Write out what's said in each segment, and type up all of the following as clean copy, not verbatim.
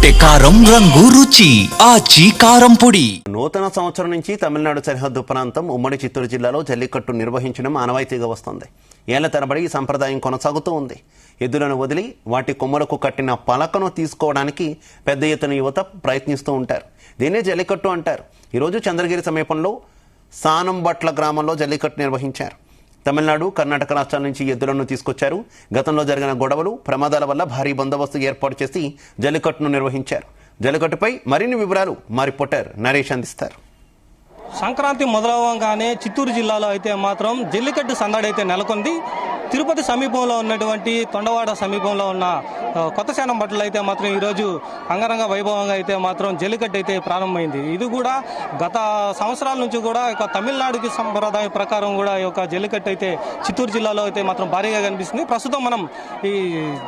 కొట్టే కారం రంగు రుచి ఆచి కారం పొడి. నూతన సంవత్సరం నుంచి తమిళనాడు సరిహద్దు ప్రాంతం ఉమ్మడి చిత్తూరు జిల్లాలో జల్లికట్టు నిర్వహించడం ఆనవాయితీగా వస్తుంది. ఏళ్ల తరబడి ఈ సంప్రదాయం కొనసాగుతూ ఉంది. ఎద్దులను వదిలి వాటి కొమ్ములకు కట్టిన పలకను తీసుకోవడానికి పెద్ద ఎత్తున యువత ప్రయత్నిస్తూ ఉంటారు. దీన్నే జల్లికట్టు అంటారు. ఈరోజు చంద్రగిరి సమీపంలో సానంబట్ల గ్రామంలో జల్లికట్టు నిర్వహించారు. తమిళనాడు, కర్ణాటక రాష్ట్రాల నుంచి ఎద్దులను తీసుకొచ్చారు. గతంలో జరిగిన గొడవలు, ప్రమాదాల వల్ల భారీ బందోబస్తు ఏర్పాటు చేసి జల్లికట్టును నిర్వహించారు. జల్లికట్టుపై మరిన్ని వివరాలు మా రిపోర్టర్ నరేష్ అందిస్తారు. సంక్రాంతి మొదలవగానే చిత్తూరు జిల్లాలో అయితే మాత్రం జల్లికట్టు సందడి అయితే నెలకొంది. తిరుపతి సమీపంలో ఉన్నటువంటి తొండవాడ సమీపంలో ఉన్న కొత్త శానంబట్లలో అయితే మాత్రం ఈరోజు అంగరంగ వైభవంగా అయితే మాత్రం జల్లికట్టు అయితే ప్రారంభమైంది. ఇది కూడా గత సంవత్సరాల నుంచి కూడా ఒక తమిళనాడుకి సంప్రదాయం ప్రకారం కూడా ఈ యొక్క జల్లికట్టు అయితే చిత్తూరు జిల్లాలో అయితే మాత్రం భారీగా కనిపిస్తుంది. ప్రస్తుతం మనం ఈ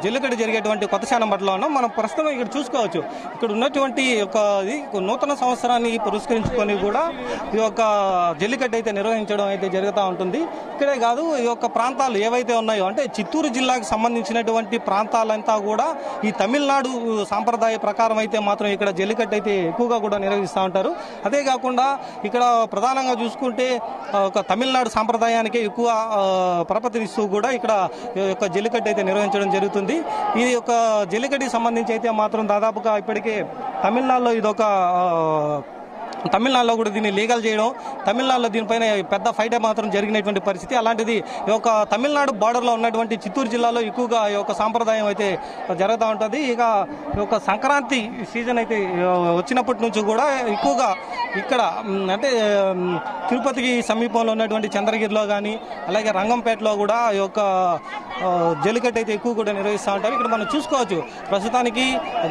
జల్లికట్టు జరిగేటువంటి కొత్త శానంబట్లలో ఉన్నాం. మనం ప్రస్తుతం ఇక్కడ చూసుకోవచ్చు. ఇక్కడ ఉన్నటువంటి ఒక నూతన సంవత్సరాన్ని పురస్కరించుకొని కూడా ఈ యొక్క జల్లికట్టు అయితే నిర్వహించడం అయితే జరుగుతూ ఉంటుంది. ఇక్కడే కాదు, ఈ యొక్క ప్రాంతాలు ఏవైతే ఉన్నాయో అంటే చిత్తూరు జిల్లాకు సంబంధించినటువంటి ప్రాంతాలంతా కూడా ఈ తమిళనాడు సాంప్రదాయ ప్రకారం అయితే మాత్రం ఇక్కడ జల్లికట్టు అయితే ఎక్కువగా కూడా నిర్వహిస్తూ ఉంటారు. అదే కాకుండా ఇక్కడ ప్రధానంగా చూసుకుంటే ఒక తమిళనాడు సాంప్రదాయానికి ఎక్కువ పరపతినిస్తూ కూడా ఇక్కడ యొక్క జల్లికట్టు అయితే నిర్వహించడం జరుగుతుంది. ఈ యొక్క జల్లికట్టుకి సంబంధించి అయితే మాత్రం దాదాపుగా ఇప్పటికే తమిళనాడులో తమిళనాడులో కూడా దీన్ని లీగల్ చేయడం, తమిళనాడులో దీనిపైన పెద్ద ఫైట్ మాత్రం జరిగినటువంటి పరిస్థితి. అలాంటిది ఈ యొక్క తమిళనాడు బార్డర్లో ఉన్నటువంటి చిత్తూరు జిల్లాలో ఎక్కువగా ఈ యొక్క సాంప్రదాయం అయితే జరుగుతూ ఉంటుంది. ఇక ఈ యొక్క సంక్రాంతి సీజన్ అయితే వచ్చినప్పటి నుంచి కూడా ఎక్కువగా ఇక్కడ అంటే తిరుపతికి సమీపంలో ఉన్నటువంటి చంద్రగిరిలో కానీ అలాగే రంగంపేటలో కూడా ఈ యొక్క జల్లికట్టు అయితే ఎక్కువ కూడా నిర్వహిస్తూ ఉంటారు. ఇక్కడ మనం చూసుకోవచ్చు. ప్రస్తుతానికి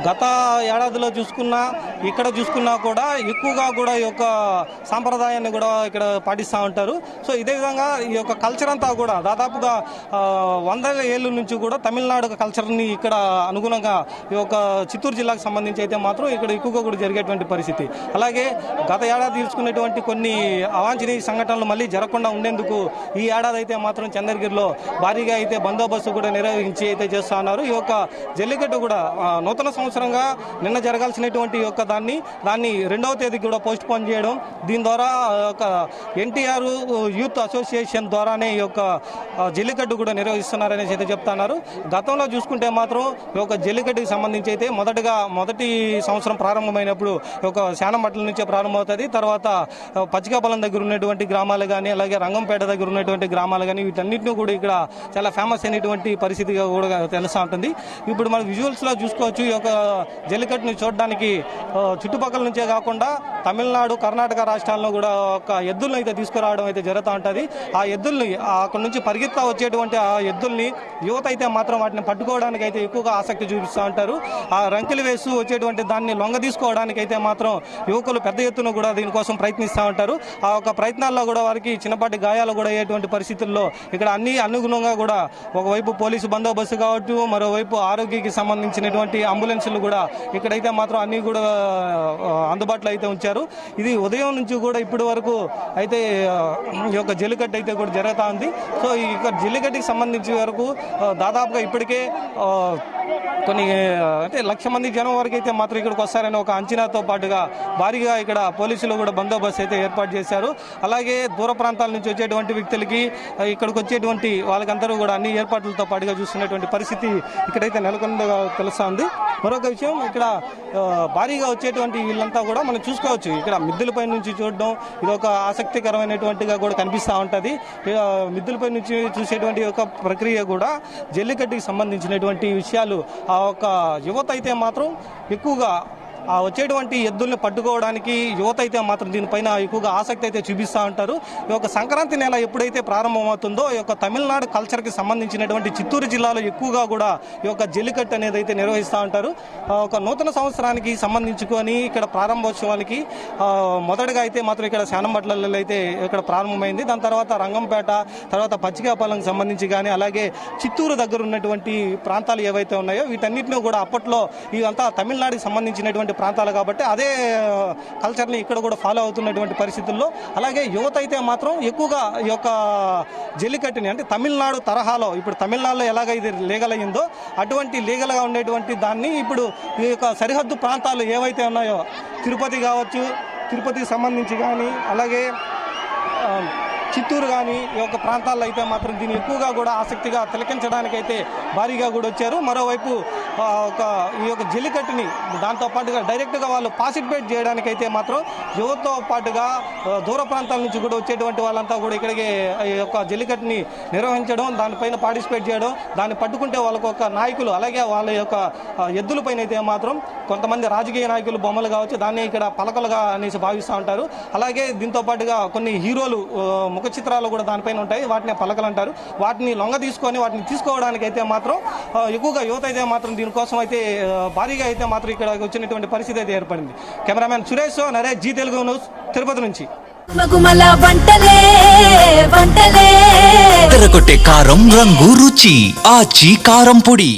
గత ఏడాదిలో చూసుకున్నా ఇక్కడ చూసుకున్నా కూడా ఎక్కువగా కూడా ఈ యొక్క సాంప్రదాయాన్ని కూడా ఇక్కడ పాటిస్తూ ఉంటారు. సో ఇదే విధంగా ఈ యొక్క కల్చర్ అంతా కూడా దాదాపుగా 100 ఏళ్ళ నుంచి కూడా తమిళనాడు కల్చర్ని ఇక్కడ అనుగుణంగా ఈ యొక్క చిత్తూరు జిల్లాకు సంబంధించి అయితే మాత్రం ఇక్కడ ఎక్కువగా కూడా జరిగేటువంటి పరిస్థితి. అలాగే గత ఏడాది తీసుకున్నటువంటి కొన్ని అవాంఛనీయ సంఘటనలు మళ్ళీ జరగకుండా ఉండేందుకు ఈ ఏడాది అయితే మాత్రం చంద్రగిరిలో భారీగా అయితే బందోబస్తు కూడా నిర్వహించి అయితే చేస్తూ ఉన్నారు. ఈ యొక్క జల్లికట్టు కూడా నూతన సంవత్సరంగా నిన్న జరగాల్సినటువంటి యొక్క దాన్ని 2వ తేదీకి కూడా పోస్ట్ పోన్ చేయడం, దీని ద్వారా ఒక ఎన్టీఆర్ యూత్ అసోసియేషన్ ద్వారానే ఈ యొక్క జల్లికట్టు కూడా నిర్వహిస్తున్నారనేసి అయితే చెప్తున్నారు. గతంలో చూసుకుంటే మాత్రం ఈ యొక్క జల్లికట్టుకి సంబంధించి అయితే మొదటి సంవత్సరం ప్రారంభమైనప్పుడు ఒక శానంబట్ల నుంచే ప్రారంభమవుతుంది. తర్వాత పచ్చికాపాలెం దగ్గర ఉన్నటువంటి గ్రామాలు కానీ అలాగే రంగంపేట దగ్గర ఉన్నటువంటి గ్రామాలు కానీ వీటన్నిటిని కూడా ఇక్కడ చాలా ఫేమస్ అయినటువంటి పరిస్థితిగా కూడా తెలుస్తూ ఉంటుంది. ఇప్పుడు మనం విజువల్స్లో చూసుకోవచ్చు. ఈ యొక్క జల్లికట్టుని చూడడానికి చుట్టుపక్కల నుంచే కాకుండా తమిళనాడు, కర్ణాటక రాష్ట్రాల్లో కూడా ఒక ఎద్దులను అయితే తీసుకురావడం అయితే జరుగుతూ ఉంటుంది. ఆ ఎద్దుల్ని అక్కడ నుంచి పరిగెత్తా వచ్చేటువంటి ఆ ఎద్దుల్ని యువత అయితే మాత్రం వాటిని పట్టుకోవడానికి అయితే ఎక్కువగా ఆసక్తి చూపిస్తూ ఉంటారు. ఆ రంకెలు వేస్తూ వచ్చేటువంటి దాన్ని లొంగ తీసుకోవడానికి అయితే మాత్రం యువకులు పెద్ద ఎత్తున కూడా దీనికోసం ప్రయత్నిస్తూ ఉంటారు. ఆ యొక్క ప్రయత్నాల్లో కూడా వారికి చిన్నపాటి గాయాలు కూడా అయ్యేటువంటి పరిస్థితుల్లో ఇక్కడ అనుగుణంగా కూడా ఒకవైపు పోలీసు బందోబస్తు కావచ్చు, మరోవైపు ఆరోగ్యకి సంబంధించినటువంటి అంబులెన్సులు కూడా ఇక్కడైతే మాత్రం అన్ని కూడా అందుబాటులో అయితే ఉంచారు. ఇది ఉదయం నుంచి కూడా ఇప్పటి వరకు అయితే ఈ యొక్క జల్లికట్టు అయితే కూడా జరుగుతూ ఉంది. సో ఈ యొక్క జల్లికట్టుకి సంబంధించి వరకు దాదాపుగా ఇప్పటికే కొన్ని అంటే 1,00,000 మంది జనం వరకు అయితే మాత్రం ఇక్కడికి వస్తారని ఒక అంచనాతో పాటుగా భారీగా ఇక్కడ పోలీసులు కూడా బందోబస్తు అయితే ఏర్పాటు చేశారు. అలాగే దూర ప్రాంతాల నుంచి వచ్చేటువంటి వ్యక్తులకి ఇక్కడికి వచ్చేటువంటి వాళ్ళకందరూ కూడా అన్ని ఏర్పాట్లతో పాటుగా చూస్తున్నటువంటి పరిస్థితి ఇక్కడైతే నెలకొండగా తెలుస్తూ ఉంది. మరొక విషయం, ఇక్కడ భారీగా వచ్చేటువంటి వీళ్ళంతా కూడా మనం చూసుకోవచ్చు. ఇక్కడ మిద్దెలపై నుంచి చూడడం ఇది ఒక ఆసక్తికరమైనటువంటిగా కూడా కనిపిస్తూ ఉంటుంది. మిద్దెలపై నుంచి చూసేటువంటి ఒక ప్రక్రియ కూడా జల్లికట్టుకి సంబంధించినటువంటి విషయాలు ఆ ఒక యువత అయితే మాత్రం ఎక్కువగా వచ్చేటువంటి ఎద్దుల్ని పట్టుకోవడానికి యువత అయితే మాత్రం దీనిపైన ఎక్కువగా ఆసక్తి అయితే చూపిస్తూ ఉంటారు. ఈ యొక్క సంక్రాంతి నెల ఎప్పుడైతే ప్రారంభమవుతుందో ఈ యొక్క తమిళనాడు కల్చర్కి సంబంధించినటువంటి చిత్తూరు జిల్లాలో ఎక్కువగా కూడా ఈ యొక్క జల్లికట్టు అనేది అయితే నిర్వహిస్తూ ఉంటారు. ఒక నూతన సంవత్సరానికి సంబంధించుకొని ఇక్కడ ప్రారంభోత్సవానికి మొదటగా అయితే మాత్రం ఇక్కడ శానంబట్లలో అయితే ఇక్కడ ప్రారంభమైంది. దాని తర్వాత రంగంపేట, తర్వాత పచ్చికాపాలెంకి సంబంధించి కానీ అలాగే చిత్తూరు దగ్గర ఉన్నటువంటి ప్రాంతాలు ఏవైతే ఉన్నాయో వీటన్నిటిని కూడా అప్పట్లో ఇవంతా తమిళనాడుకి సంబంధించినటువంటి జరిగినటువంటి ప్రాంతాలు కాబట్టి అదే కల్చర్ని ఇక్కడ కూడా ఫాలో అవుతున్నటువంటి పరిస్థితుల్లో, అలాగే యువత అయితే మాత్రం ఎక్కువగా ఈ యొక్క జల్లికట్టుని అంటే తమిళనాడు తరహాలో, ఇప్పుడు తమిళనాడులో ఎలాగ ఇది లీగల్ అయ్యిందో అటువంటి లీగల్గా ఉండేటువంటి దాన్ని ఇప్పుడు ఈ యొక్క సరిహద్దు ప్రాంతాలు ఏవైతే ఉన్నాయో, తిరుపతి కావచ్చు, తిరుపతికి సంబంధించి కానీ, అలాగే చిత్తూరు కానీ ఈ యొక్క ప్రాంతాల్లో అయితే మాత్రం దీన్ని ఎక్కువగా కూడా ఆసక్తిగా తిలకించడానికైతే భారీగా కూడా వచ్చారు. మరోవైపు ఈ యొక్క జల్లికట్టుని దాంతోపాటుగా డైరెక్ట్గా వాళ్ళు పార్టిసిపేట్ చేయడానికైతే మాత్రం యువతతో పాటుగా దూర ప్రాంతాల నుంచి కూడా వచ్చేటువంటి వాళ్ళంతా కూడా ఇక్కడికి ఈ యొక్క జల్లికట్టుని నిర్వహించడం, దానిపైన పార్టిసిపేట్ చేయడం, దాన్ని పట్టుకుంటే వాళ్ళకు ఒక నాయకులు, అలాగే వాళ్ళ యొక్క ఎద్దులపైన అయితే మాత్రం కొంతమంది రాజకీయ నాయకులు బొమ్మలు కావచ్చు, దాన్ని ఇక్కడ పలకలుగా అనేసి భావిస్తూ ఉంటారు. అలాగే దీంతో పాటుగా కొన్ని హీరోలు ముఖ చిత్రాలు కూడా దానిపైన ఉంటాయి, వాటిని పలకలు అంటారు. వాటిని లొంగ తీసుకొని వాటిని తీసుకోవడానికి అయితే మాత్రం ఎక్కువగా యువత అయితే మాత్రం దీనికోసం అయితే భారీగా అయితే మాత్రం ఇక్కడ వచ్చినటువంటి పరిస్థితి అయితే ఏర్పడింది. Cameraman Suresh Naresh, Zee Telugu news, Tirupati నుంచి. తెరకొట్టే కారం రంగు రుచి ఆచి కారం పొడి.